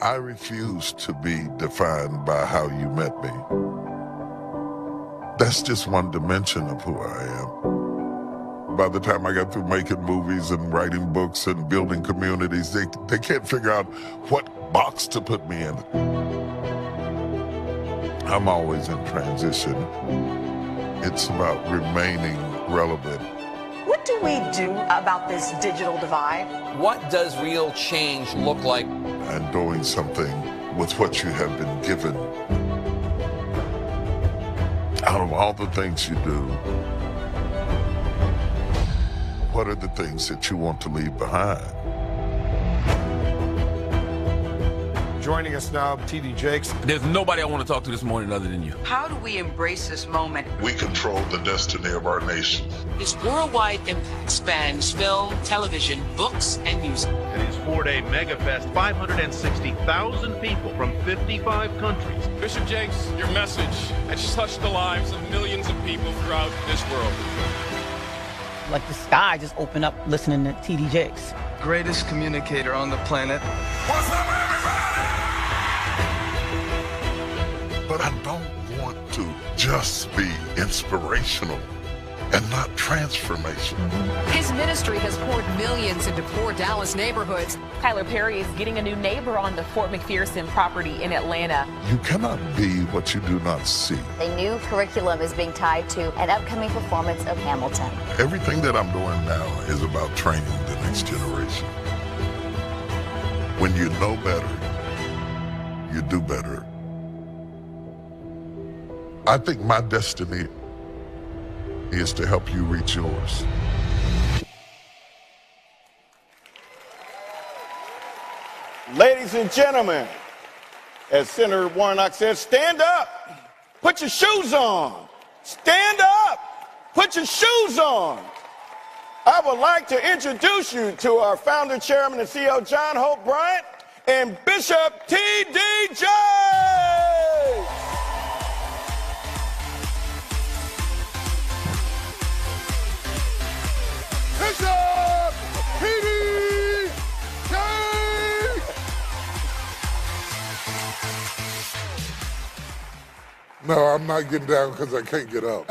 I refuse to be defined by how you met me. That's just one dimension of who I am. By the time I got through making movies and writing books and building communities, they can't figure out what box to put me in. I'm always in transition. It's about remaining relevant. What do we do about this digital divide? What does real change look like? And doing something with what you have been given. Out of all the things you do, what are the things that you want to leave behind? Joining us now, T.D. Jakes. There's nobody I want to talk to this morning other than you. How do we embrace this moment? We control the destiny of our nation. His worldwide impact spans film, television, books, and music. At his 4-day mega fest, 560,000 people from 55 countries. Bishop Jakes, your message has touched the lives of millions of people throughout this world. Like the sky just opened up listening to T.D. Jakes. Greatest communicator on the planet. What's up, everybody? But I don't want to just be inspirational and not transformational. His ministry has poured millions into poor Dallas neighborhoods. Tyler Perry is getting a new neighbor on the Fort McPherson property in Atlanta. You cannot be what you do not see. A new curriculum is being tied to an upcoming performance of Hamilton. Everything that I'm doing now is about training the next generation. When you know better, you do better. I think my destiny is to help you reach yours. Ladies and gentlemen, as Senator Warnock said, stand up, put your shoes on. Stand up, put your shoes on. I would like to introduce you to our founder, chairman, and CEO, John Hope Bryant, and Bishop T.D. Jakes. Bishop T.D. Jakes! No, I'm not getting down because I can't get up.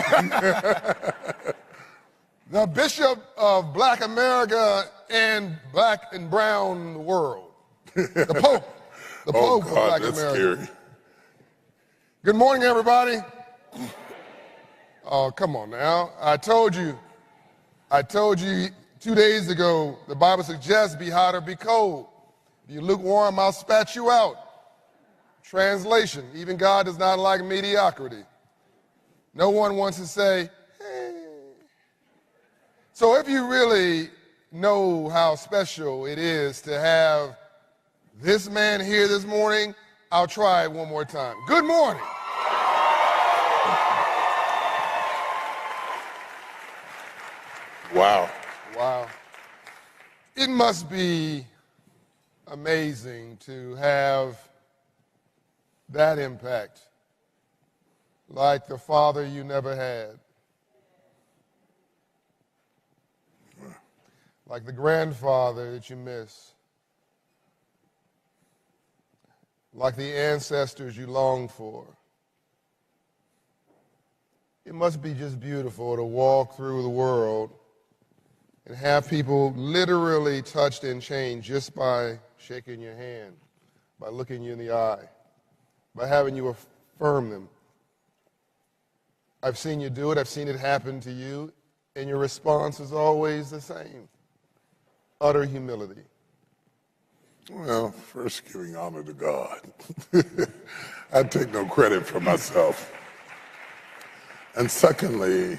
The Bishop of Black America and Black and Brown world. The Pope. The Pope of Black that's America. Scary. Good morning, everybody. Oh, come on now. I told you 2 days ago, the Bible suggests be hot or be cold. If you're lukewarm, I'll spat you out. Translation, even God does not like mediocrity. No one wants to say, hey. So if you really know how special it is to have this man here this morning, I'll try it one more time. Good morning. Wow. Wow. It must be amazing to have that impact, like the father you never had, like the grandfather that you miss, like the ancestors you long for. It must be just beautiful to walk through the world and have people literally touched and changed just by shaking your hand, by looking you in the eye, by having you affirm them. I've seen you do it. I've seen it happen to you, and your response is always the same: utter humility. Well, first, giving honor to God. I take no credit for myself. And secondly,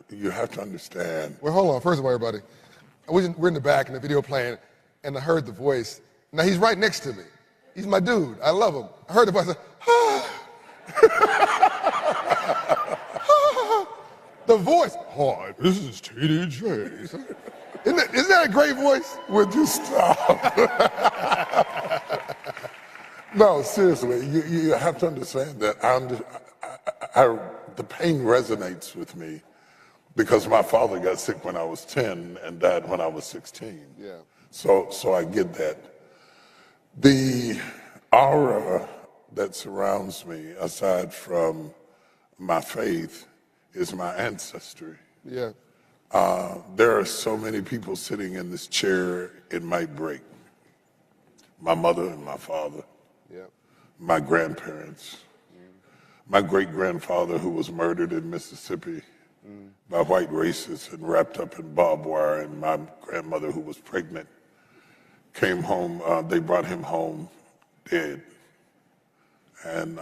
you have to understand. Well, hold on. First of all, everybody, we're in the back and the video playing, and I heard the voice. Now, he's right next to me. He's my dude. I love him. I heard the voice. The voice. Hi, this is T.D. Jakes. Isn't that a great voice? Would you stop? No, seriously, you have to understand that the pain resonates with me because my father got sick when I was 10 and died when I was 16. Yeah. So I get that. The aura that surrounds me, aside from my faith, is my ancestry. Yeah. There are so many people sitting in this chair, it might break. My mother and my father, my grandparents, my great-grandfather who was murdered in Mississippi by white racists and wrapped up in barbed wire, and my grandmother who was pregnant came home, they brought him home dead. And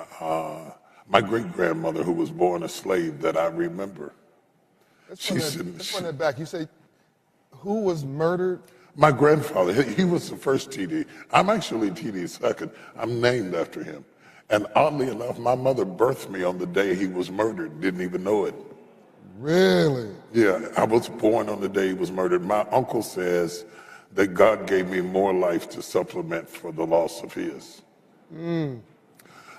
my great-grandmother who was born a slave that I remember. Let's run that back. You say, who was murdered? My grandfather, he was the first TD. I'm actually TD's second. I'm named after him. And oddly enough, my mother birthed me on the day he was murdered, didn't even know it. Really? Yeah, I was born on the day he was murdered. My uncle says that God gave me more life to supplement for the loss of his.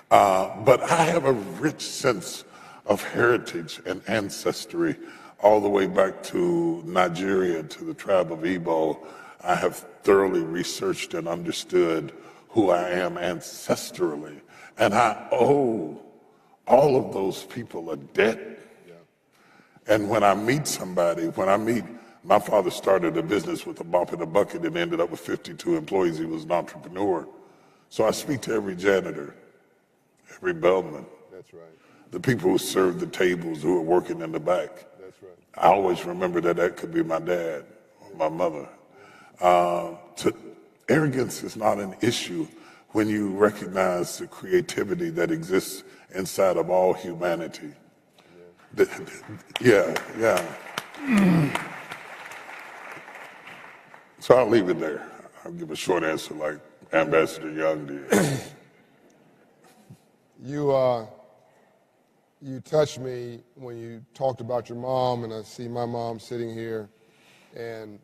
But I have a rich sense of heritage and ancestry all the way back to Nigeria, to the tribe of Igbo. I have thoroughly researched and understood who I am ancestrally. And I owe all of those people a debt. And when I meet somebody, my father started a business with a mop and a bucket and ended up with 52 employees. He was an entrepreneur. So I speak to every janitor, every bellman. That's right. The people who serve the tables, who are working in the back. That's right. I always remember that could be my dad or my mother. Arrogance is not an issue when you recognize the creativity that exists inside of all humanity. Yeah. So I'll leave it there. I'll give a short answer like Ambassador Young did. You touched me when you talked about your mom, and I see my mom sitting here. And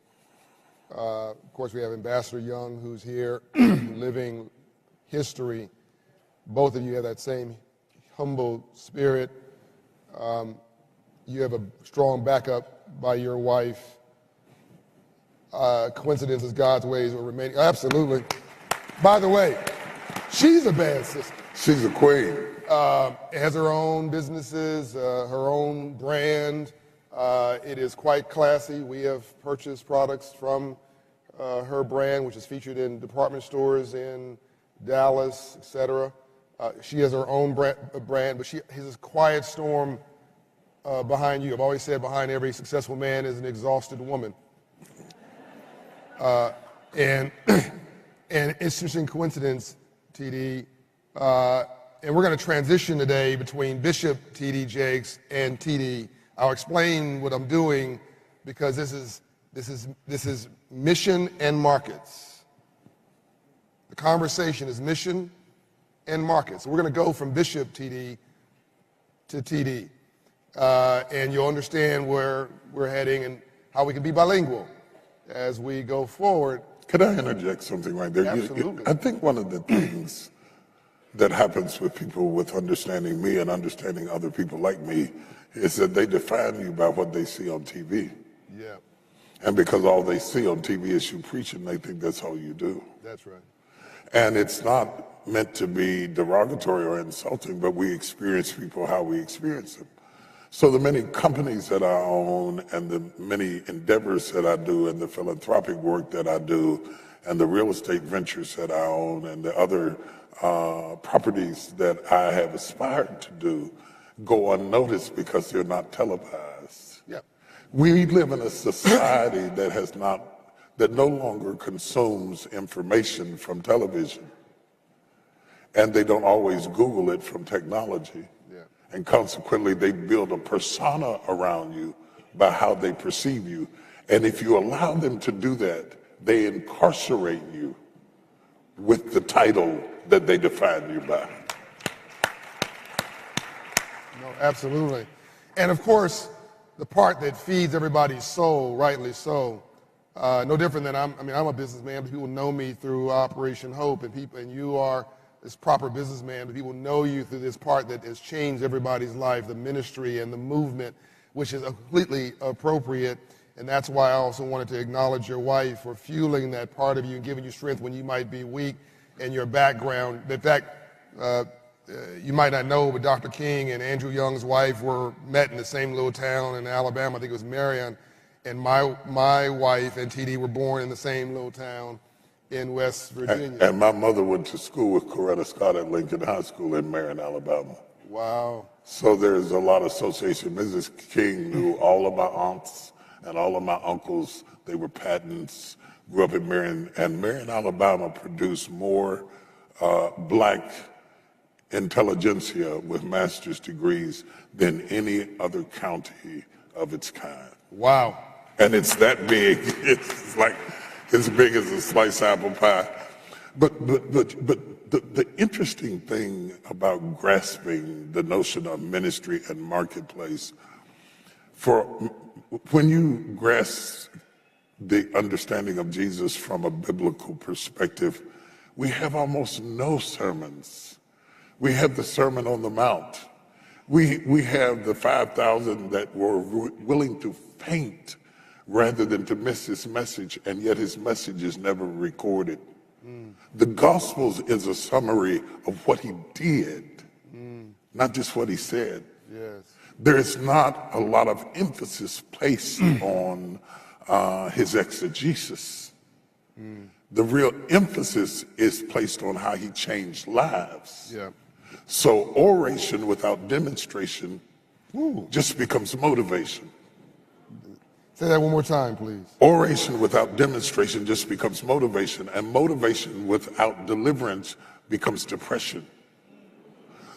of course, we have Ambassador Young, who's here, living history. Both of you have that same humble spirit. You have a strong backup by your wife. Coincidence is God's ways will remain. Absolutely. By the way, she's a bad sister. She's a queen. Has her own businesses, her own brand. It is quite classy. We have purchased products from her brand, which is featured in department stores in Dallas, etc. She has her own brand, but she has this quiet storm behind you. I've always said behind every successful man is an exhausted woman. And it's just a coincidence, TD. And we're going to transition today between Bishop T.D. Jakes and TD. I'll explain what I'm doing because this is mission and markets. The conversation is mission and markets. So we're going to go from Bishop T.D. to TD. And you'll understand where we're heading and how we can be bilingual as we go forward. Could I interject something right there? Absolutely. I think one of the things that happens with people with understanding me and understanding other people like me is that they define you by what they see on TV. Yeah. And because all they see on TV is you preaching, they think that's all you do. That's right. And it's not meant to be derogatory or insulting, but we experience people how we experience them. So the many companies that I own and the many endeavors that I do and the philanthropic work that I do and the real estate ventures that I own and the other properties that I have aspired to do go unnoticed because they're not televised. Yep. We live in a society that no longer consumes information from television, and they don't always Google it from technology. Yeah. And consequently, they build a persona around you by how they perceive you. And if you allow them to do that, they incarcerate you with the title that they define you by. No, absolutely. And of course, the part that feeds everybody's soul, rightly so, no different than I'm a businessman, but people know me through Operation Hope, and you are this proper businessman, but people know you through this part that has changed everybody's life, the ministry and the movement, which is completely appropriate. And that's why I also wanted to acknowledge your wife for fueling that part of you and giving you strength when you might be weak. and your background. In fact, you might not know, but Dr. King and Andrew Young's wife were met in the same little town in Alabama. I think it was Marion. And my wife and TD were born in the same little town in West Virginia. And my mother went to school with Coretta Scott at Lincoln High School in Marion, Alabama. Wow. So there's a lot of association. Mrs. King knew all of my aunts and all of my uncles. They were patents, grew up in Marion. And Marion, Alabama produced more black intelligentsia with master's degrees than any other county of its kind. Wow. And it's that big. It's like as big as a sliced apple pie. But the interesting thing about grasping the notion of ministry and marketplace, when you grasp the understanding of Jesus from a biblical perspective, we have almost no sermons. We have the Sermon on the Mount. We have the 5,000 that were willing to faint rather than to miss his message, and yet his message is never recorded. The Gospels is a summary of what he did, not just what he said. Yes. There is not a lot of emphasis placed on his exegesis. The real emphasis is placed on how he changed lives. Yeah. So oration without demonstration just becomes motivation. Say that one more time, please. Oration without demonstration just becomes motivation, and motivation without deliverance becomes depression.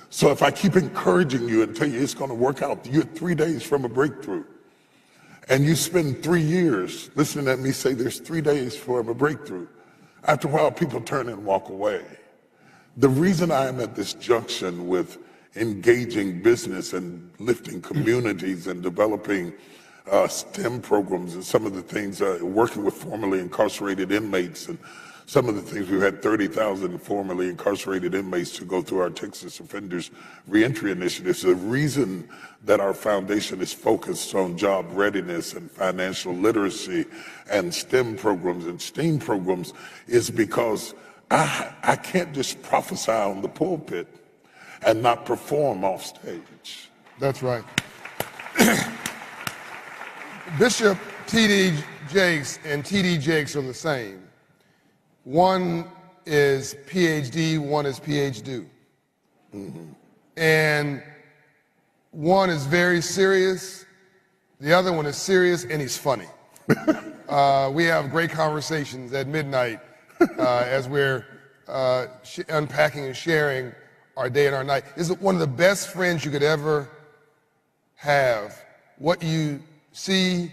So if I keep encouraging you and tell you it's going to work out, you're 3 days from a breakthrough, and you spend 3 years listening at me say there's 3 days for a breakthrough, after a while people turn and walk away. The reason I am at this junction with engaging business and lifting communities and developing STEM programs and some of the things, working with formerly incarcerated inmates and some of the things, we've had 30,000 formerly incarcerated inmates to go through our Texas Offenders Reentry Initiatives. The reason that our foundation is focused on job readiness and financial literacy and STEM programs and STEAM programs is because I can't just prophesy on the pulpit and not perform off stage. That's right. Bishop T.D. Jakes and T.D. Jakes are the same. One is PhD, one is PhD. And one is very serious, the other one is serious, and he's funny. We have great conversations at midnight as we're unpacking and sharing our day and our night. This is one of the best friends you could ever have. What you see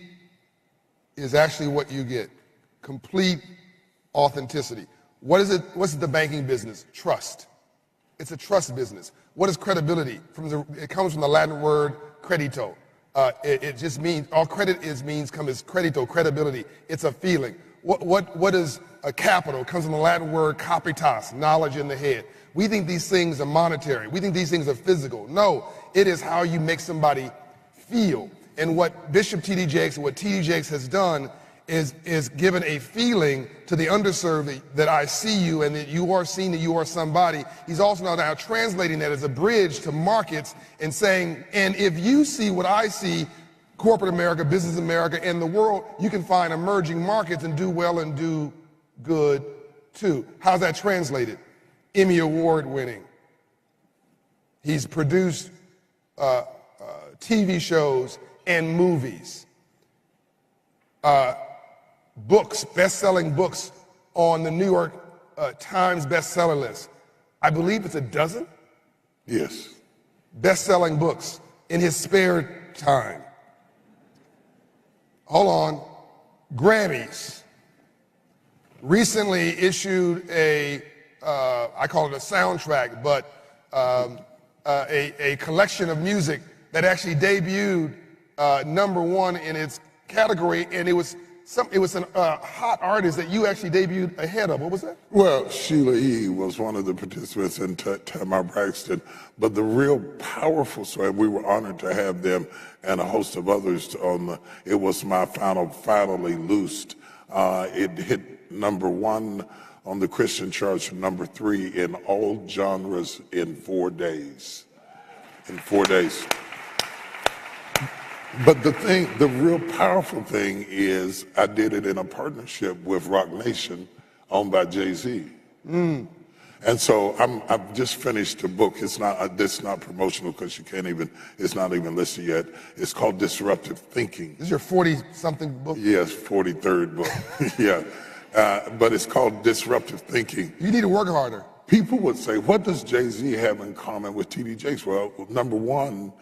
is actually what you get. Complete authenticity. What is it? What's the banking business? Trust. It's a trust business. What is credibility? It comes from the Latin word credito. It just means, all credit means credito, credibility. It's a feeling. What is a capital? It comes from the Latin word capitas, knowledge in the head. We think these things are monetary. We think these things are physical. No, it is how you make somebody feel. And what Bishop T.D. Jakes and what T.D. Jakes has done is given a feeling to the underserved that I see you and that you are seen, that you are somebody. He's also now translating that as a bridge to markets and saying, and if you see what I see, corporate America, business America, and the world, you can find emerging markets and do well and do good too. How's that translated? Emmy Award winning. He's produced TV shows and movies. Books, best-selling books on the New York Times bestseller list. I believe it's a dozen? Yes. Best-selling books in his spare time. Hold on. Grammys. Recently issued I call it a soundtrack, but a collection of music that actually debuted #1 in its category, and it was a hot artist that you actually debuted ahead of. What was that? Well, Sheila E. was one of the participants in Tamar Braxton, but the real powerful story, we were honored to have them and a host of others It Was My Finally Loosed. It hit #1 on the Christian charts for number 3 in all genres in 4 days. In 4 days. But the real powerful thing is I did it in a partnership with Rock Nation, owned by Jay-Z. And so I've just finished a book. It's not promotional because it's not even listed yet. It's called Disruptive Thinking. This is your 40-something book? Yes, 43rd book. Yeah. But it's called Disruptive Thinking. You need to work harder. People would say, what does Jay-Z have in common with T.D. Jakes? Well, number one,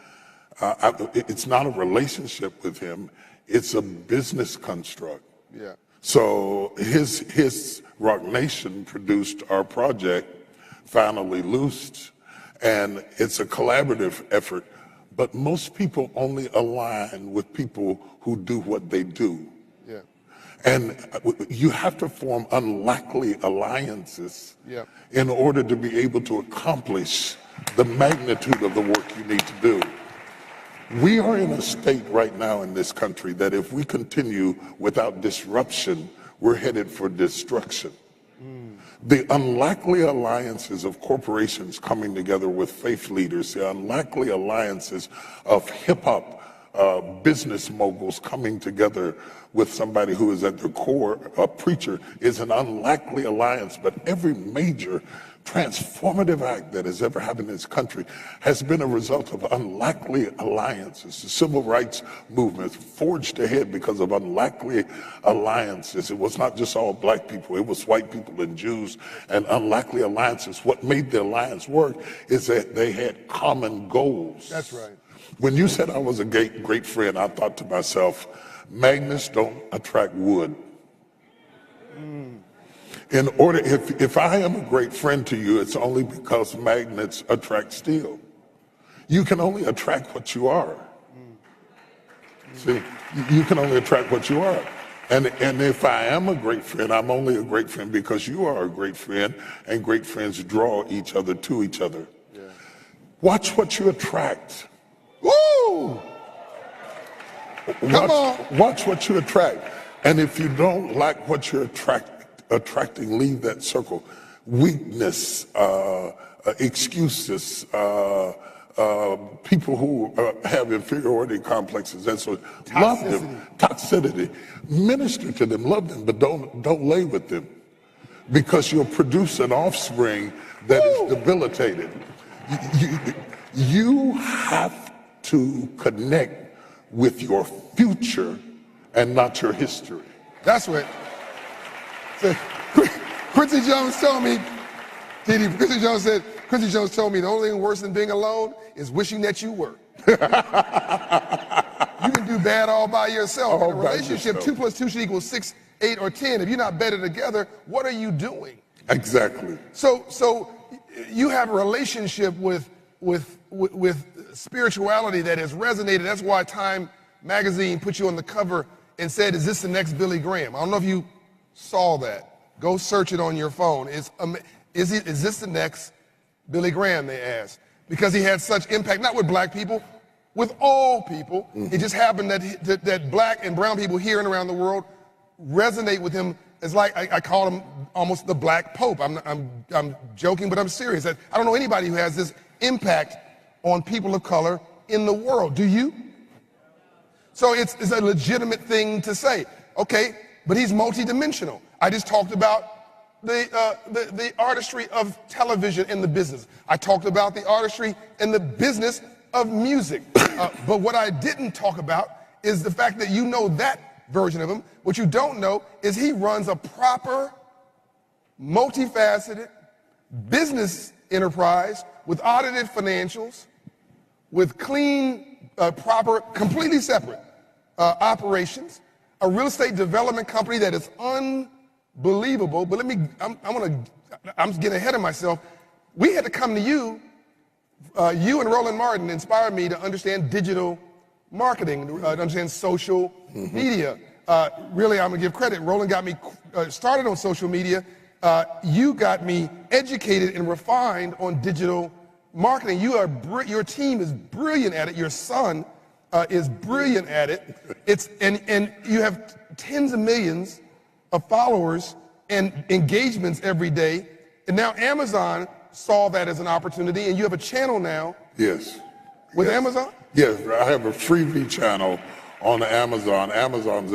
it's not a relationship with him. It's a business construct. Yeah. So his Rock Nation produced our project, Finally Loosed, and it's a collaborative effort, but most people only align with people who do what they do. Yeah. And you have to form unlikely alliances in order to be able to accomplish the magnitude of the work you need to do. We are in a state right now in this country that if we continue without disruption, we're headed for destruction. The unlikely alliances of corporations coming together with faith leaders, the unlikely alliances of hip-hop business moguls coming together with somebody who is at their core a preacher is an unlikely alliance. But every major transformative act that has ever happened in this country has been a result of unlikely alliances. The civil rights movement forged ahead because of unlikely alliances. It was not just all black people, it was white people and Jews and unlikely alliances. What made the alliance work is that they had common goals. That's right. When you said I was a great friend, I thought to myself, magnets don't attract wood. In order, if I am a great friend to you, it's only because magnets attract steel. You can only attract what you are. See, you can only attract what you are. And if I am a great friend, I'm only a great friend because you are a great friend, and great friends draw each other to each other. Yeah. Watch what you attract. Woo! Come on. Watch what you attract. And if you don't like what you're attracting, leave that circle. Weakness, excuses, people who have inferiority complexes, and so love them. Toxicity. Minister to them, love them, but don't lay with them, because you'll produce an offspring that is debilitated. You have to connect with your future and not your history. That's what. So, Quincy Jones told me, Quincy Jones told me the only thing worse than being alone is wishing that you were. You can do bad all by yourself. In a relationship, 2 + 2 should equal 6, 8, or 10. If you're not better together, what are you doing? Exactly. So you have a relationship with spirituality that has resonated. That's why Time magazine put you on the cover and said, "Is this the next Billy Graham?" I don't know if you saw that. Go search it on your phone. Is this the next Billy Graham, they asked. Because he had such impact, not with black people, with all people. It just happened that black and brown people here and around the world resonate with him. It's like, I call him almost the Black Pope. I'm joking, but I'm serious. I don't know anybody who has this impact on people of color in the world. Do you? So it's a legitimate thing to say. Okay, but he's multidimensional. I just talked about the artistry of television in the business. I talked about the artistry in the business of music. But what I didn't talk about is the fact that you know that version of him. What you don't know is he runs a proper, multifaceted business enterprise with audited financials, with clean, proper, completely separate operations, a real estate development company that is unbelievable. But I'm getting ahead of myself. We had to come to you. You and Roland Martin inspired me to understand digital marketing, to understand social media. Really, I'm gonna give credit. Roland got me started on social media. You got me educated and refined on digital marketing. Your team is brilliant at it. Your son is brilliant at it. And you have tens of millions of followers and engagements every day. And now Amazon saw that as an opportunity, and you have a channel now. Yes. With Amazon? Yes, I have a Freevee channel on Amazon. Amazon's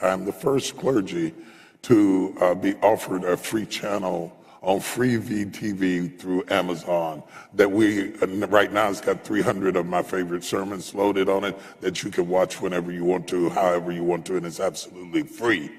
I'm the first clergy to be offered a free channel on Freevee TV through Amazon that right now it's got 300 of my favorite sermons loaded on it that you can watch whenever you want to, however you want to, and it's absolutely free.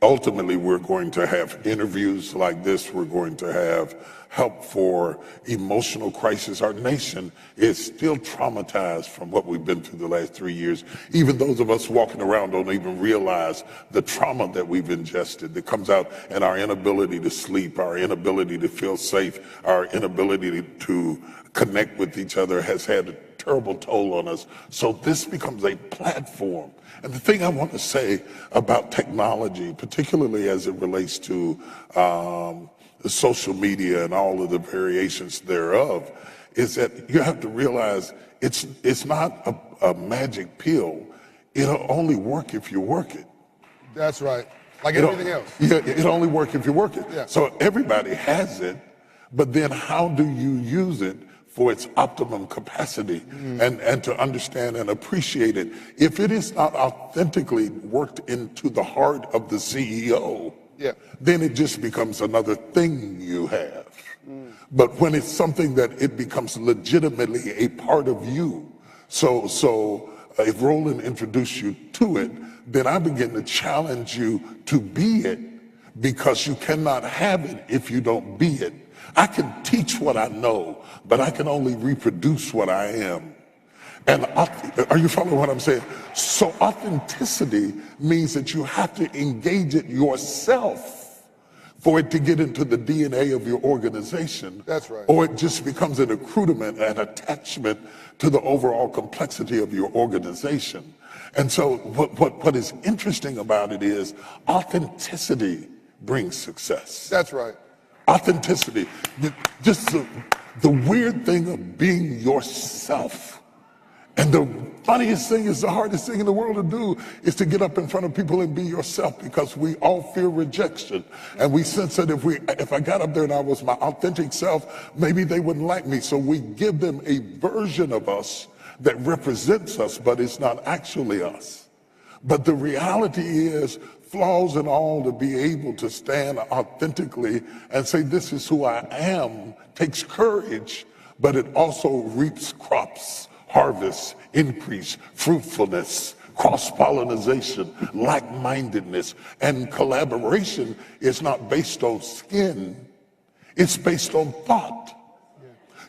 Ultimately, we're going to have interviews like this. We're going to have help for emotional crisis. Our nation is still traumatized from what we've been through the last 3 years. Even those of us walking around don't even realize the trauma that we've ingested that comes out in our inability to sleep, our inability to feel safe, our inability to connect with each other has had a terrible toll on us. So this becomes a platform. And the thing I want to say about technology, particularly as it relates to the social media and all of the variations thereof, is that you have to realize it's not a magic pill. It'll only work if you work it. That's right. Like everything else. Yeah, it'll only work if you work it. Yeah. So everybody has it, but then how do you use it for its optimum capacity and to understand and appreciate it? If it is not authentically worked into the heart of the CEO, then it just becomes another thing you have. But when it's something that it becomes legitimately a part of you, so if Roland introduced you to it, then I begin to challenge you to be it, because you cannot have it if you don't be it. I can teach what I know, but I can only reproduce what I am. And are you following what I'm saying? So authenticity means that you have to engage it yourself for it to get into the DNA of your organization. That's right. Or it just becomes an accoutrement, an attachment to the overall complexity of your organization. And so what is interesting about it is authenticity brings success. That's right. Authenticity, just the weird thing of being yourself. And the funniest thing is the hardest thing in the world to do is to get up in front of people and be yourself, because we all fear rejection. And we sense that if I got up there and I was my authentic self, maybe they wouldn't like me. So we give them a version of us that represents us, but it's not actually us. But the reality is, flaws and all, to be able to stand authentically and say, this is who I am, takes courage, but it also reaps crops, harvests, increase, fruitfulness, cross-pollination, like-mindedness, and collaboration is not based on skin, it's based on thought.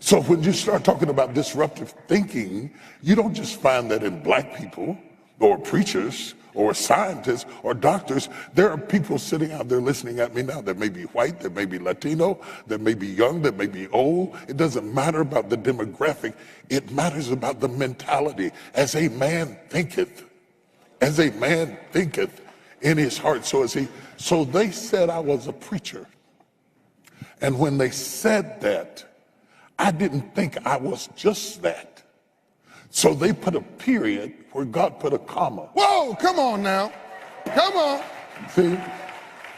So when you start talking about disruptive thinking, you don't just find that in black people or preachers or scientists or doctors. There are people sitting out there listening at me now that may be white, that may be Latino, that may be young, that may be old. It doesn't matter about the demographic. It matters about the mentality. As a man thinketh in his heart, so is he. So they said I was a preacher. And when they said that, I didn't think I was just that. So they put a period where God put a comma. Whoa, come on now. Come on. See?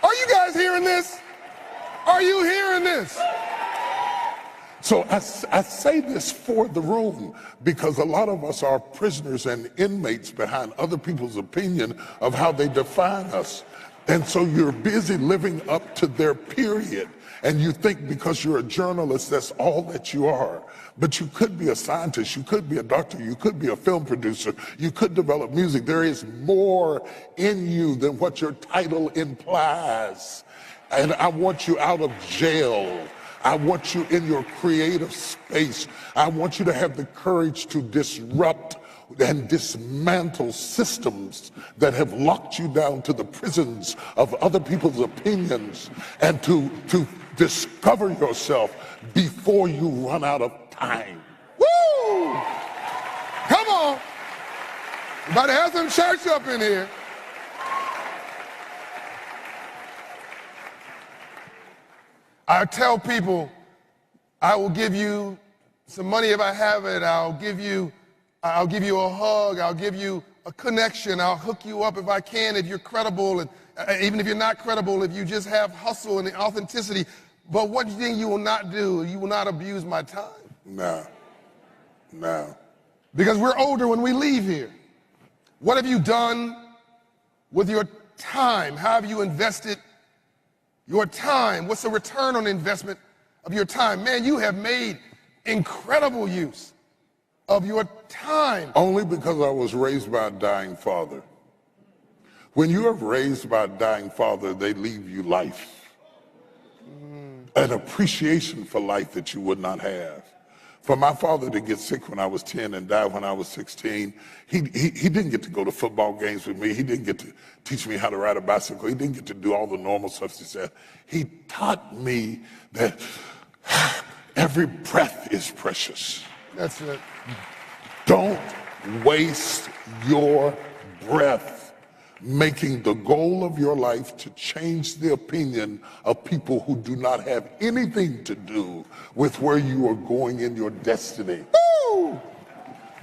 Are you guys hearing this? Are you hearing this? So I say this for the room because a lot of us are prisoners and inmates behind other people's opinion of how they define us. And so you're busy living up to their period. And you think because you're a journalist, that's all that you are. But you could be a scientist, you could be a doctor, you could be a film producer, you could develop music. There is more in you than what your title implies. And I want you out of jail. I want you in your creative space. I want you to have the courage to disrupt and dismantle systems that have locked you down to the prisons of other people's opinions, and to discover yourself before you run out of time. Woo! Come on. We're about to have some church up in here. I tell people, I will give you some money if I have it. I'll give you a hug. I'll give you a connection. I'll hook you up if I can, if you're credible, and even if you're not credible, if you just have hustle and authenticity. But one thing you will not do, you will not abuse my time. No. Because we're older when we leave here. What have you done with your time? How have you invested your time? What's the return on investment of your time? Man, you have made incredible use of your time. Only because I was raised by a dying father. When you are raised by a dying father, they leave you life. An appreciation for life that you would not have. For my father to get sick when I was 10 and die when I was 16, he didn't get to go to football games with me. He didn't get to teach me how to ride a bicycle. He didn't get to do all the normal stuff he said. He taught me that every breath is precious. That's it. Don't waste your breath making the goal of your life to change the opinion of people who do not have anything to do with where you are going in your destiny. Woo!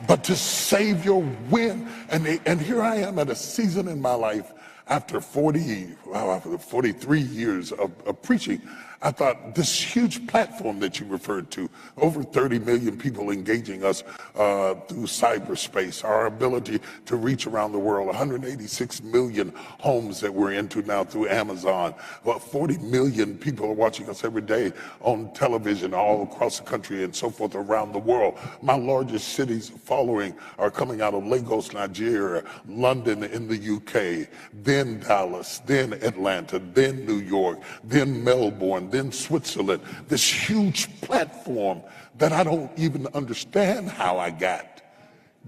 But to save your win. And here I am at a season in my life after 43 years of preaching. I thought this huge platform that you referred to, over 30 million people engaging us through cyberspace, our ability to reach around the world, 186 million homes that we're into now through Amazon, 40 million people are watching us every day on television all across the country and so forth around the world. My largest cities following are coming out of Lagos, Nigeria, London in the UK, then Dallas, then Atlanta, then New York, then Melbourne, then Switzerland, this huge platform that I don't even understand how I got,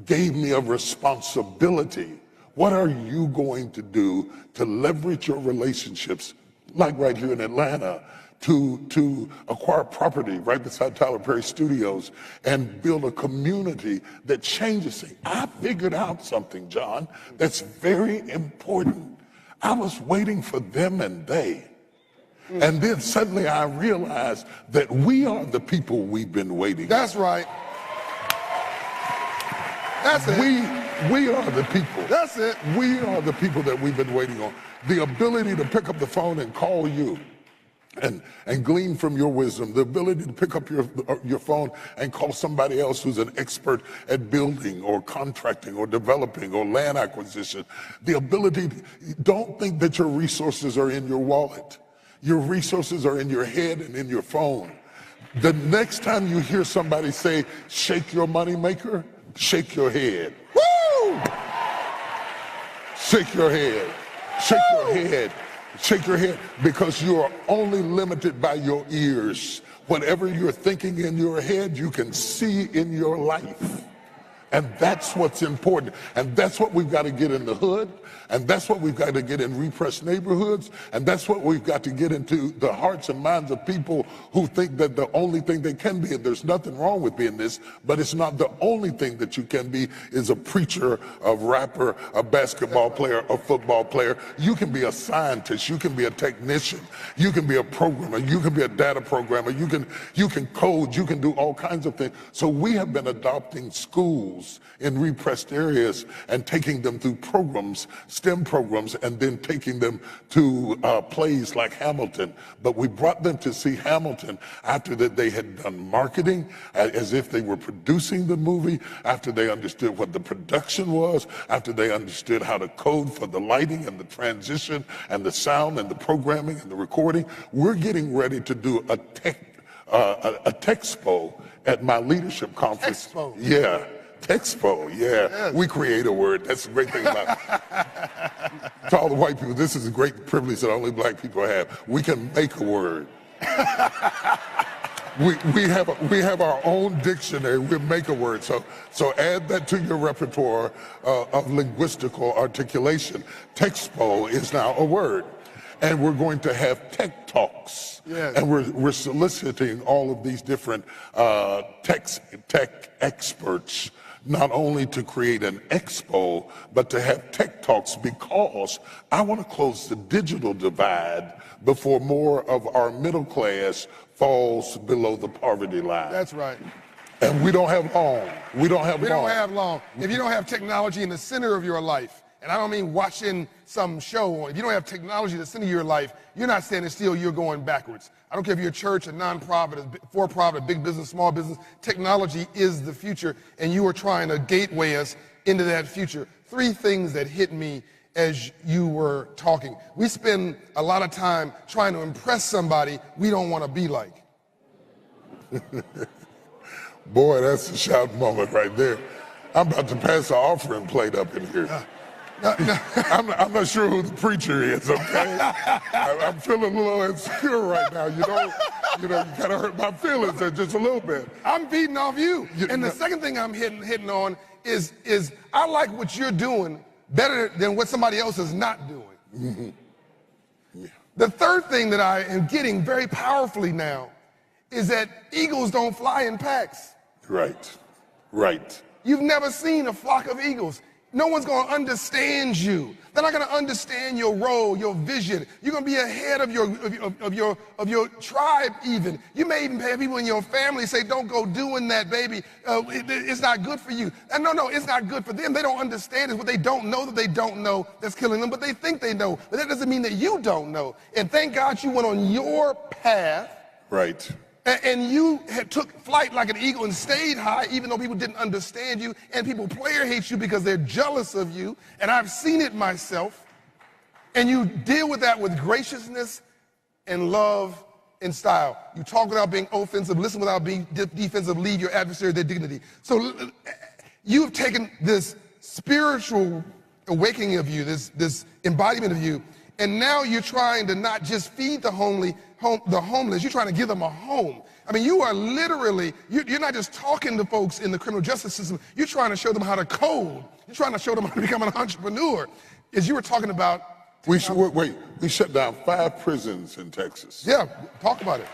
gave me a responsibility. What are you going to do to leverage your relationships, like right here in Atlanta, to acquire property right beside Tyler Perry Studios and build a community that changes things? I figured out something, John, that's very important. I was waiting for them and they. And then suddenly I realized that we are the people we've been waiting. That's right. That's it. We are the people. That's it. We are the people that we've been waiting on. The ability to pick up the phone and call you and glean from your wisdom, the ability to pick up your phone and call somebody else who's an expert at building or contracting or developing or land acquisition. The ability, don't think that your resources are in your wallet. Your resources are in your head and in your phone. The next time you hear somebody say, shake your moneymaker, shake your head. Woo! Shake your head. Shake your head. Shake your head, because you are only limited by your ears. Whatever you're thinking in your head, you can see in your life. And that's what's important. And that's what we've got to get in the hood. And that's what we've got to get in repressed neighborhoods. And that's what we've got to get into the hearts and minds of people who think that the only thing they can be, and there's nothing wrong with being this, but it's not the only thing that you can be, is a preacher, a rapper, a basketball player, a football player. You can be a scientist. You can be a technician. You can be a programmer. You can be a data programmer. You can code. You can do all kinds of things. So we have been adopting schools in repressed areas and taking them through programs, STEM programs, and then taking them to plays like Hamilton. But we brought them to see Hamilton after that they had done marketing, as if they were producing the movie, after they understood what the production was, after they understood how to code for the lighting and the transition and the sound and the programming and the recording. We're getting ready to do a Techspo at my leadership conference. Expo. Yeah. Expo, yeah. Yes. We create a word. That's the great thing about it. To all the white people, this is a great privilege that only black people have. We can make a word. we have our own dictionary. We make a word. So add that to your repertoire of linguistical articulation. Texpo is now a word. And we're going to have tech talks. Yes. And we're soliciting all of these different tech experts, not only to create an expo, but to have tech talks, because I want to close the digital divide before more of our middle class falls below the poverty line. That's right. And we don't have long. We don't have long. If you don't have technology in the center of your life, and I don't mean watching some show, if you don't have technology in the center of your life, you're not standing still, you're going backwards. I don't care if you're a church, a nonprofit, a for-profit, a big business, small business, technology is the future, and you are trying to gateway us into that future. 3 things that hit me as you were talking. We spend a lot of time trying to impress somebody we don't want to be like. Boy, that's a shout moment right there. I'm about to pass the offering plate up in here. I'm not sure who the preacher is, okay? I'm feeling a little insecure right now. You kind of hurt my feelings there just a little bit. I'm feeding off you. And the second thing I'm hitting on is I like what you're doing better than what somebody else is not doing. Mm-hmm. Yeah. The third thing that I am getting very powerfully now is that eagles don't fly in packs. Right. You've never seen a flock of eagles. No one's going to understand you. They're not going to understand your role, your vision. You're going to be ahead of your tribe even. You may even have people in your family say, don't go doing that, baby. It's not good for you. And no, it's not good for them. They don't understand. It's what they don't know that they don't know that's killing them, but they think they know. But that doesn't mean that you don't know. And thank God you went on your path. Right. And you took flight like an eagle and stayed high, even though people didn't understand you, and people player hate you because they're jealous of you, and I've seen it myself. And you deal with that with graciousness and love and style. You talk without being offensive, listen without being defensive, leave your adversary their dignity. So you've taken this spiritual awakening of you, this embodiment of you, and now you're trying to not just feed the homeless, you're trying to give them a home. I mean, you are literally, you're not just talking to folks in the criminal justice system, you're trying to show them how to code. You're trying to show them how to become an entrepreneur. As you were talking about... We shut down 5 prisons in Texas. Yeah, talk about it.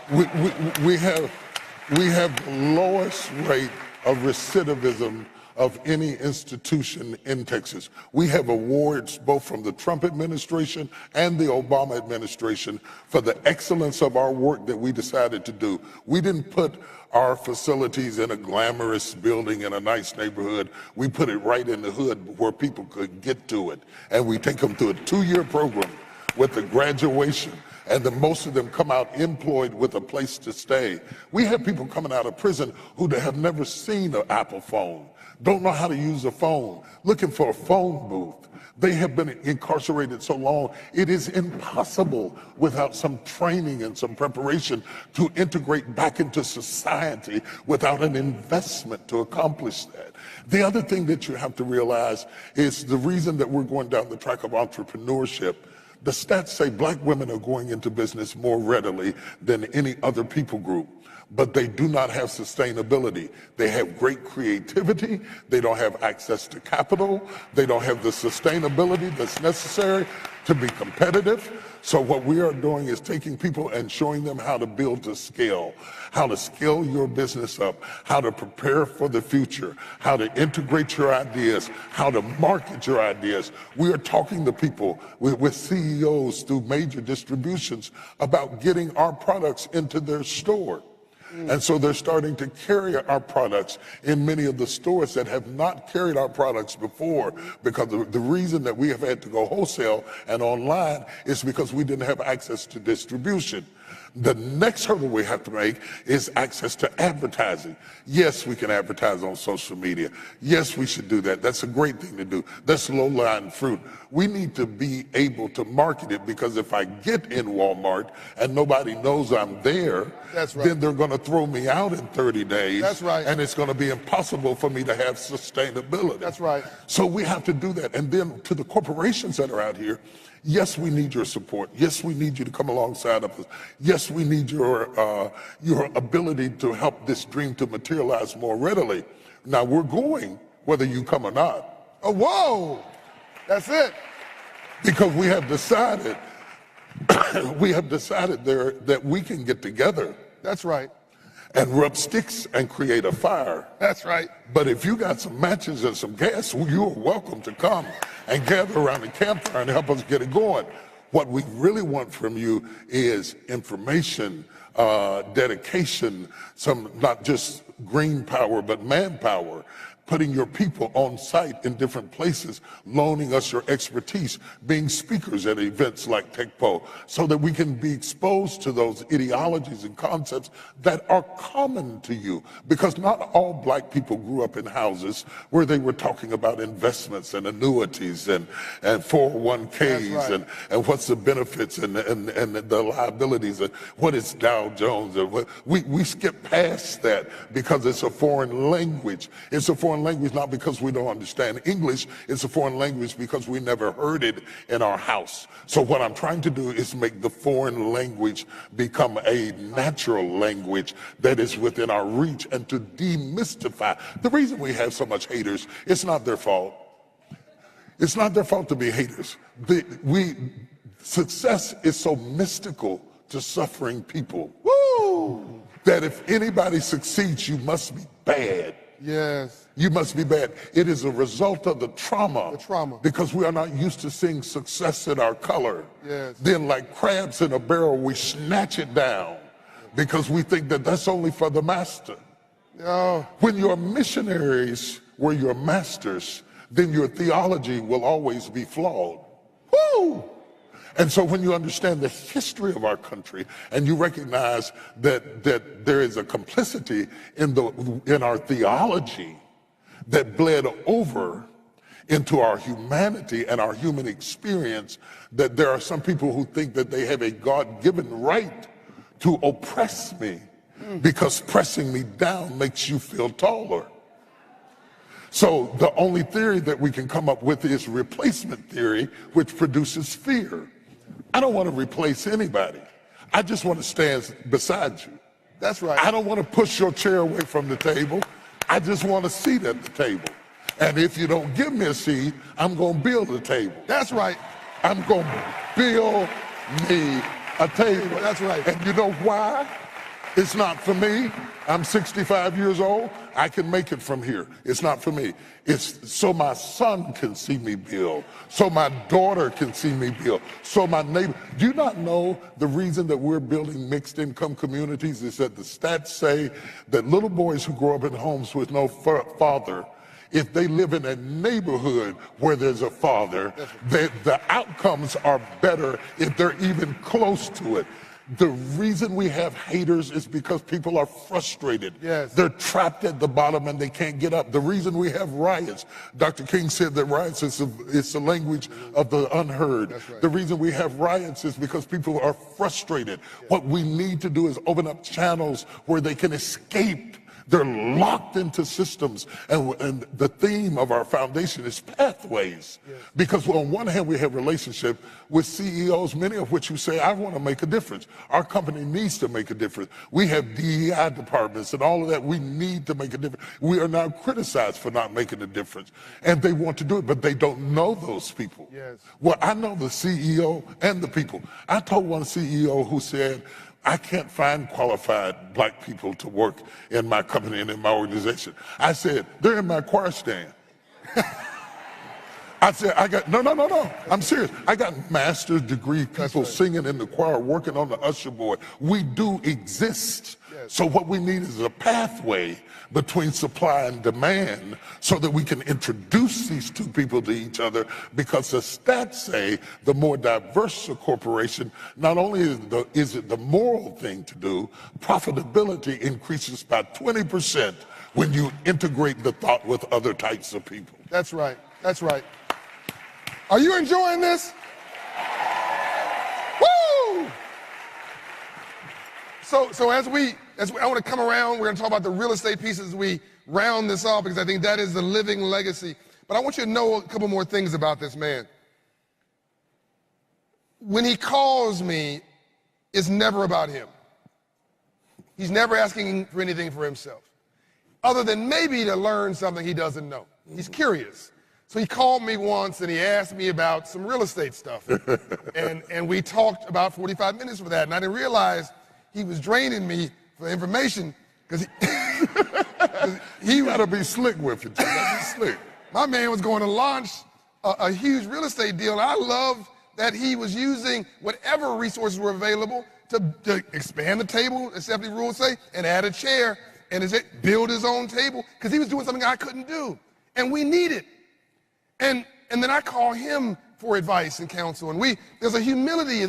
We have the lowest rate of recidivism of any institution in Texas. We have awards both from the Trump administration and the Obama administration for the excellence of our work that we decided to do. We didn't put our facilities in a glamorous building in a nice neighborhood. We put it right in the hood where people could get to it. And we take them through a 2-year program with the graduation, and then most of them come out employed with a place to stay. We have people coming out of prison who have never seen an Apple phone, don't know how to use a phone, looking for a phone booth. They have been incarcerated so long, it is impossible without some training and some preparation to integrate back into society without an investment to accomplish that. The other thing that you have to realize is the reason that we're going down the track of entrepreneurship. The stats say black women are going into business more readily than any other people group, but they do not have sustainability. They have great creativity, they don't have access to capital, they don't have the sustainability that's necessary to be competitive. So what we are doing is taking people and showing them how to build to scale, how to scale your business up, how to prepare for the future, how to integrate your ideas, how to market your ideas. We are talking to people with CEOs through major distributions about getting our products into their store. And so they're starting to carry our products in many of the stores that have not carried our products before, because the reason that we have had to go wholesale and online is because we didn't have access to distribution. The next hurdle we have to make is access to advertising. Yes, we can advertise on social media. Yes, we should do that. That's a great thing to do. That's low-lying fruit. We need to be able to market it, because if I get in Walmart and nobody knows I'm there, that's right, then they're going to throw me out in 30 days. That's right. And it's going to be impossible for me to have sustainability. That's right. So we have to do that. And then to the corporations that are out here, yes, we need your support. Yes, we need you to come alongside of us. Yes, we need your ability to help this dream to materialize more readily. Now, we're going, whether you come or not. Oh, whoa! That's it. Because we have decided, there that we can get together. That's right. And rub sticks and create a fire. That's right. But if you got some matches and some gas, you are welcome to come and gather around the campfire and help us get it going. What we really want from you is information, dedication, some not just green power, but manpower, putting your people on site in different places, loaning us your expertise, being speakers at events like TechPo, so that we can be exposed to those ideologies and concepts that are common to you. Because not all black people grew up in houses where they were talking about investments and annuities and 401ks and what's the benefits and the liabilities and what is Dow Jones. And we skip past that because it's a foreign language. It's a foreign language not because we don't understand English, it's a foreign language because we never heard it in our house. So what I'm trying to do is make the foreign language become a natural language that is within our reach and to demystify. The reason we have so much haters, it's not their fault. It's not their fault to be haters. Success is so mystical to suffering people. Woo! That if anybody succeeds, you must be bad. Yes. You must be bad. It is a result of the trauma. The trauma. Because we are not used to seeing success in our color. Yes. Then like crabs in a barrel, we snatch it down because we think that that's only for the master. Oh. When your missionaries were your masters, then your theology will always be flawed. Woo! And so when you understand the history of our country and you recognize that there is a complicity in our theology that bled over into our humanity and our human experience, that there are some people who think that they have a God-given right to oppress me because pressing me down makes you feel taller. So the only theory that we can come up with is replacement theory, which produces fear. I don't want to replace anybody. I just want to stand beside you. That's right. I don't want to push your chair away from the table. I just want a seat at the table. And if you don't give me a seat, I'm going to build a table. That's right. I'm going to build me a table. That's right. And you know why? It's not for me. I'm 65 years old. I can make it from here. It's not for me. It's so my son can see me build, so my daughter can see me build, so my neighbor. Do you not know the reason that we're building mixed income communities is that the stats say that little boys who grow up in homes with no father, if they live in a neighborhood where there's a father, the outcomes are better if they're even close to it. The reason we have haters is because people are frustrated. Yes. They're trapped at the bottom and they can't get up. The reason we have riots, Dr. King said that riots is the language of the unheard. That's right. The reason we have riots is because people are frustrated. Yes. What we need to do is open up channels where they can escape. They're locked into systems. And the theme of our foundation is pathways. Yes. Because on one hand, we have relationship with CEOs, many of which who say, I want to make a difference. Our company needs to make a difference. We have DEI departments and all of that. We need to make a difference. We are now criticized for not making a difference. And they want to do it, but they don't know those people. Yes. Well, I know the CEO and the people. I told one CEO who said, I can't find qualified black people to work in my company and in my organization. I said, they're in my choir stand. I said, no. I'm serious. I got master's degree people singing in the choir, working on the usher board. We do exist. Yes. So what we need is a pathway between supply and demand so that we can introduce these two people to each other, because the stats say the more diverse a corporation, not only is it the moral thing to do, profitability increases by 20% when you integrate the thought with other types of people. That's right. That's right. Are you enjoying this? Woo! So as I want to come around, we're going to talk about the real estate pieces as we round this off, because I think that is the living legacy. But I want you to know a couple more things about this man. When he calls me, it's never about him. He's never asking for anything for himself, other than maybe to learn something he doesn't know. He's curious. So he called me once and he asked me about some real estate stuff. and we talked about 45 minutes for that. And I didn't realize he was draining me for information, because he got to be slick with it. Be slick. My man was going to launch a huge real estate deal. And I love that he was using whatever resources were available to expand the table, assembly rules say, and add a chair, and build his own table, because he was doing something I couldn't do. And we need it. And then I call him for advice and counsel, and there's a humility,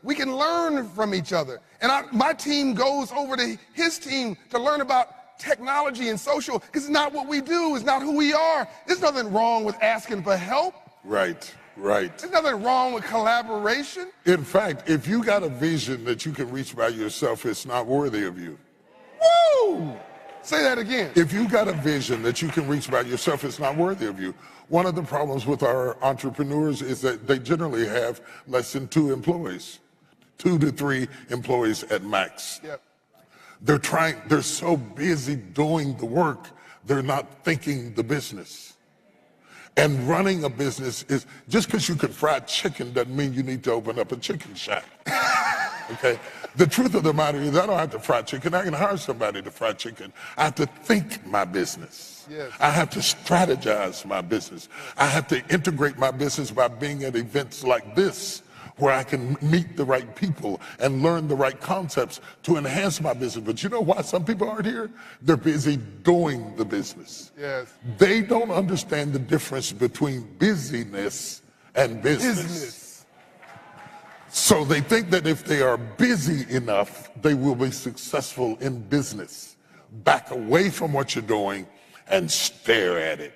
we can learn from each other. And my team goes over to his team to learn about technology and social, because it's not what we do, it's not who we are. There's nothing wrong with asking for help. Right. There's nothing wrong with collaboration. In fact, if you got a vision that you can reach by yourself, it's not worthy of you. Woo! Say that again. If you got a vision that you can reach by yourself, it's not worthy of you. One of the problems with our entrepreneurs is that they generally have less than 2 employees, 2 to 3 employees at max. Yep. They're so busy doing the work, they're not thinking the business. And running a business is, just because you can fry chicken doesn't mean you need to open up a chicken shack. Okay? The truth of the matter is I don't have to fry chicken. I can hire somebody to fry chicken. I have to think my business. Yes. I have to strategize my business. I have to integrate my business by being at events like this, where I can meet the right people and learn the right concepts to enhance my business. But you know why some people aren't here? They're busy doing the business. Yes. They don't understand the difference between busyness and business. So they think that if they are busy enough, they will be successful in business. Back away from what you're doing and stare at it.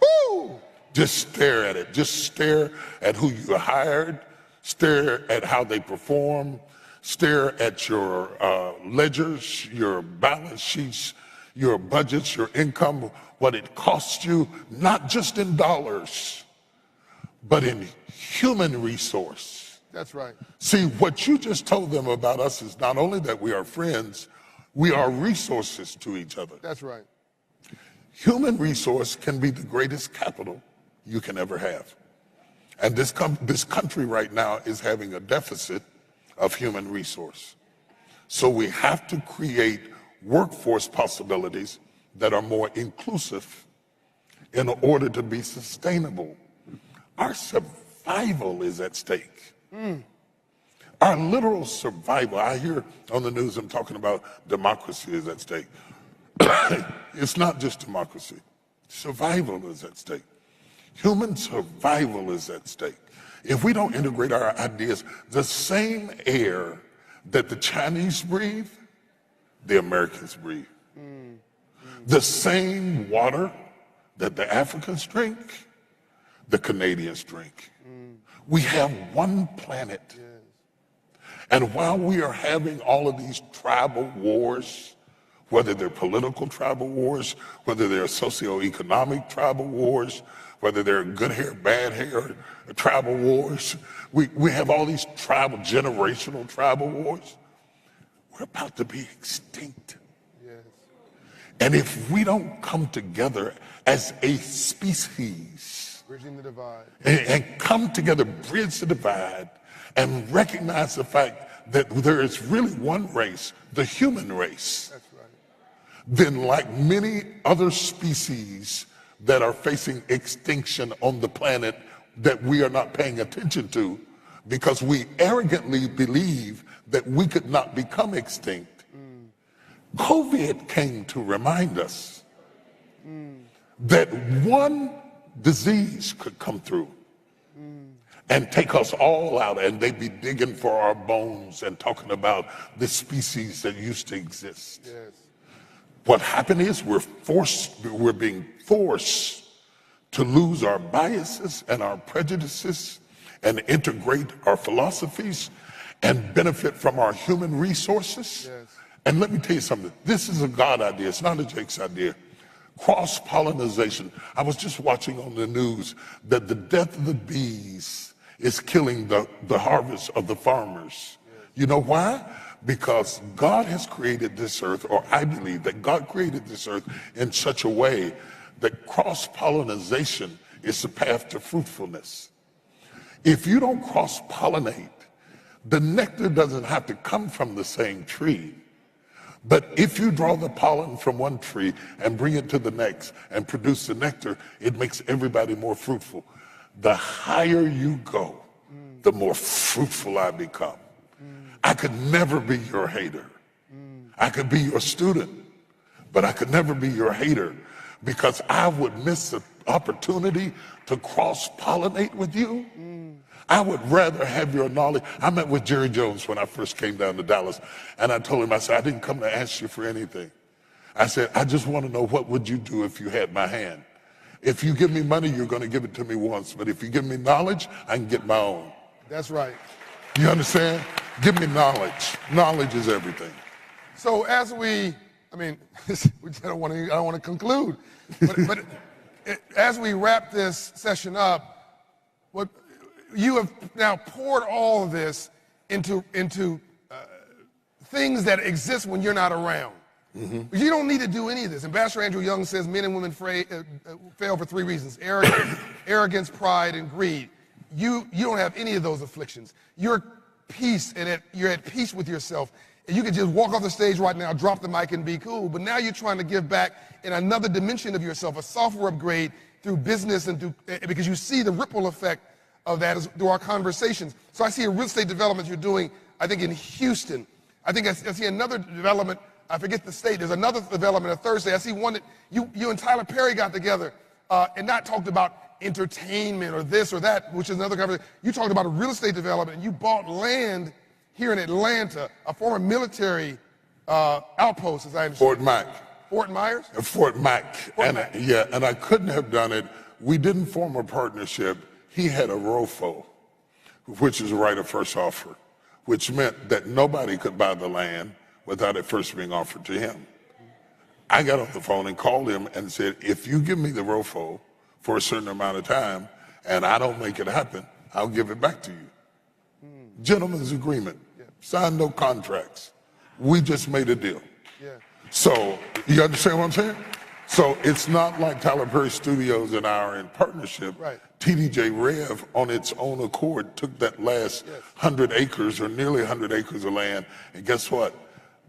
Woo! Just stare at it. Just stare at who you hired. Stare at how they perform. Stare at your ledgers, your balance sheets, your budgets, your income, what it costs you, not just in dollars, but in human resource. That's right. See, what you just told them about us is not only that we are friends, we are resources to each other. That's right. Human resource can be the greatest capital you can ever have. And this country right now is having a deficit of human resource. So we have to create workforce possibilities that are more inclusive in order to be sustainable. Our survival is at stake. Our literal survival. I hear on the news, I'm talking about democracy is at stake. It's not just democracy. Survival is at stake. Human survival is at stake. If we don't integrate our ideas, the same air that the Chinese breathe, the Americans breathe. The same water that the Africans drink, the Canadians drink. We have one planet. And while we are having all of these tribal wars, whether they're political tribal wars, whether they're socioeconomic tribal wars, whether they're good hair, bad hair, tribal wars. We have all these generational tribal wars. We're about to be extinct. Yes. And if we don't come together as a species, bridging the divide, and come together, bridge the divide, and recognize the fact that there is really one race, the human race, that's right, then like many other species that are facing extinction on the planet that we are not paying attention to because we arrogantly believe that we could not become extinct. COVID came to remind us that one disease could come through and take us all out, and they'd be digging for our bones and talking about the species that used to exist. yes, What happened is we're being forced to lose our biases and our prejudices and integrate our philosophies and benefit from our human resources. yes. And let me tell you something, this is a God idea, it's not a Jake's idea. Cross-pollination. I was just watching on the news that the death of the bees is killing the harvest of the farmers. You know why? Because God has created this earth, or I believe that God created this earth in such a way that cross-pollination is the path to fruitfulness. If you don't cross-pollinate, the nectar doesn't have to come from the same tree. But if you draw the pollen from one tree and bring it to the next and produce the nectar, it makes everybody more fruitful. The higher you go, the more fruitful I become. I could never be your hater. I could be your student, but I could never be your hater because I would miss the opportunity to cross-pollinate with you. I would rather have your knowledge. I met with Jerry Jones when I first came down to Dallas, and I told him, I said, I didn't come to ask you for anything. I said, I just want to know, what would you do if you had my hand? If you give me money, you're going to give it to me once, but if you give me knowledge, I can get my own. That's right. You understand? Give me knowledge. Knowledge is everything. So as I don't want to conclude, but as we wrap this session up, what you have now poured all of this into things that exist when you're not around. Mm-hmm. You don't need to do any of this. Ambassador Andrew Young says men and women fail for 3 reasons: arrogance, pride, and greed. You don't have any of those afflictions. You're peace, and you're at peace with yourself. And you can just walk off the stage right now, drop the mic, and be cool. But now you're trying to give back in another dimension of yourself, a software upgrade through business and because you see the ripple effect of that through our conversations. So I see a real estate development you're doing, I think, in Houston. I think I see another development, I forget the state, there's another development on Thursday. I see one that you and Tyler Perry got together and not talked about entertainment or this or that, which is another conversation. You talked about a real estate development, and you bought land here in Atlanta, a former military outpost, as I understand. Fort Mac. Fort Myers? Fort Mac. Fort Mac. Yeah, and I couldn't have done it. We didn't form a partnership. He had a ROFO, which is a right of first offer, which meant that nobody could buy the land without it first being offered to him. I got on the phone and called him and said, if you give me the ROFO for a certain amount of time and I don't make it happen, I'll give it back to you. Gentleman's agreement. Yeah. Signed no contracts. We just made a deal. Yeah. So, you understand what I'm saying? So it's not like Tyler Perry Studios and I are in partnership. Right. TDJ Rev, on its own accord, took that last 100 acres or nearly 100 acres of land, and guess what?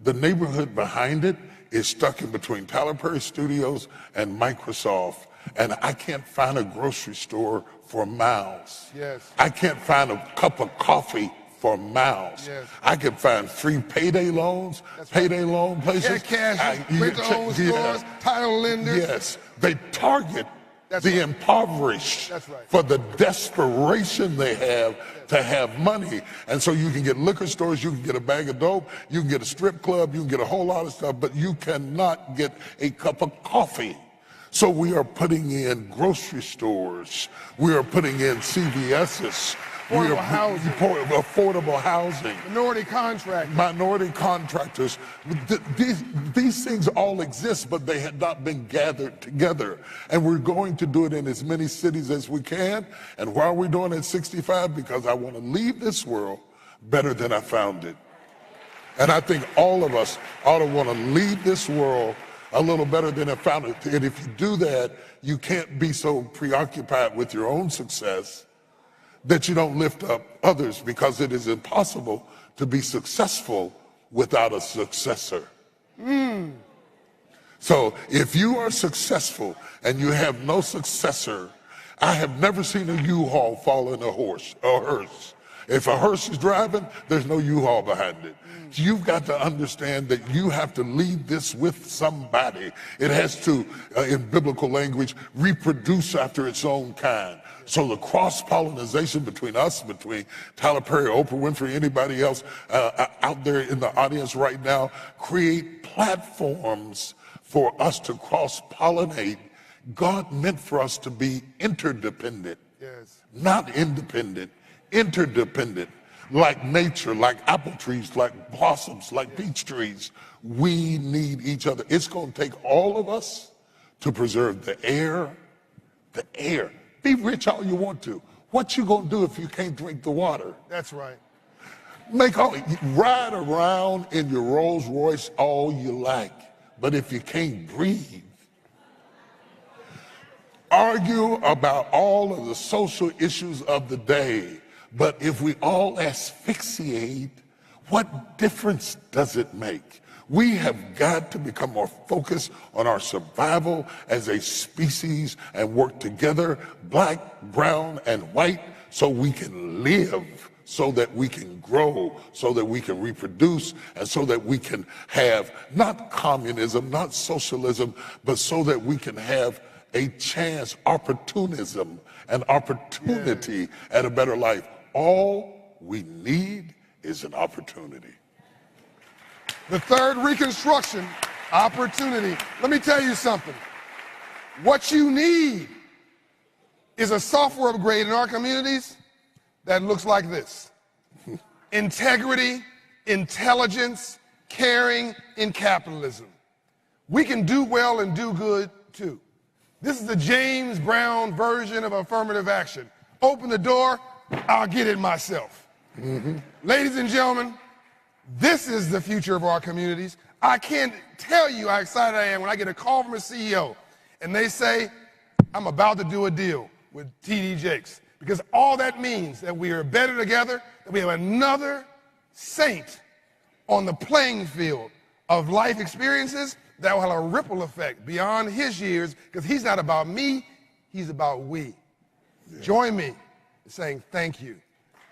The neighborhood behind it is stuck in between Tyler Perry Studios and Microsoft, and I can't find a grocery store for miles. Yes. I can't find a cup of coffee for miles. Yes. I can find free payday loans, loan places. Yeah, cash, rent-to-own stores, title lenders. Yes, they target the impoverished for the desperation they have to have money. And so you can get liquor stores, you can get a bag of dope, you can get a strip club, you can get a whole lot of stuff, but you cannot get a cup of coffee. So we are putting in grocery stores, we are putting in CVS's, affordable housing. Minority contractors. These things all exist, but they had not been gathered together. And we're going to do it in as many cities as we can. And why are we doing it at 65? Because I want to leave this world better than I found it. And I think all of us ought to want to leave this world a little better than I found it. And if you do that, you can't be so preoccupied with your own success that you don't lift up others, because it is impossible to be successful without a successor. So if you are successful and you have no successor, I have never seen a U-Haul fall in a hearse. If a hearse is driving, there's no U-Haul behind it. You've got to understand that you have to leave this with somebody. It has to, in biblical language, reproduce after its own kind. So the cross-pollination between us, between Tyler Perry, Oprah Winfrey, anybody else out there in the audience right now, create platforms for us to cross-pollinate. God meant for us to be interdependent, not independent, interdependent. Like nature, like apple trees, like blossoms, like peach trees. We need each other. It's going to take all of us to preserve the air. The air. Be rich all you want to. What you going to do if you can't drink the water? That's right. Ride around in your Rolls Royce all you like, but if you can't breathe, argue about all of the social issues of the day. But if we all asphyxiate, what difference does it make? We have got to become more focused on our survival as a species and work together, black, brown, and white, so we can live, so that we can grow, so that we can reproduce, and so that we can have not communism, not socialism, but so that we can have a chance, opportunism, and opportunity at a better life. All we need is an opportunity. The third reconstruction, opportunity. Let me tell you something. What you need is a software upgrade in our communities that looks like this. Integrity, intelligence, caring, and capitalism. We can do well and do good too. This is the James Brown version of affirmative action. Open the door, I'll get it myself. Ladies and gentlemen, this is the future of our communities. I can't tell you how excited I am when I get a call from a CEO and they say, I'm about to do a deal with TD Jakes. Because all that means that we are better together, that we have another saint on the playing field of life experiences that will have a ripple effect beyond his years, because he's not about me, he's about we. Yeah. Join me in saying thank you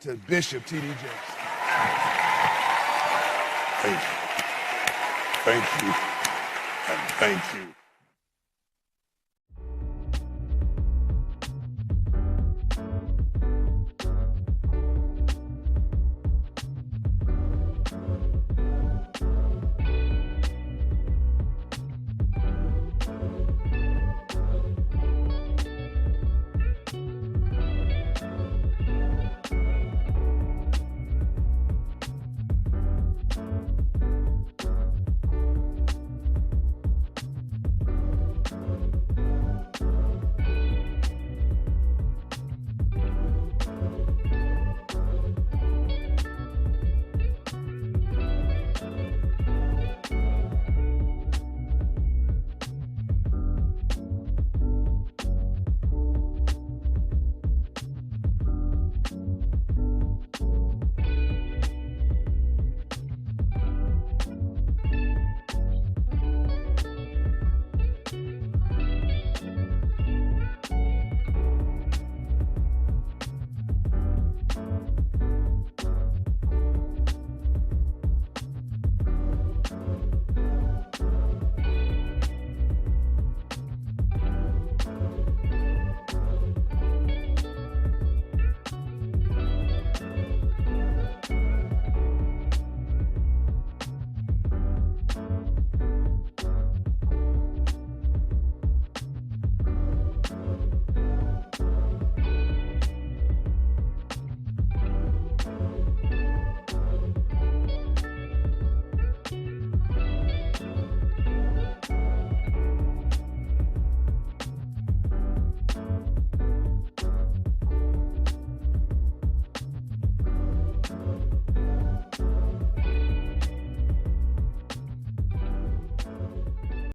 to Bishop TD Jakes. Thank you. Thank you. And thank you.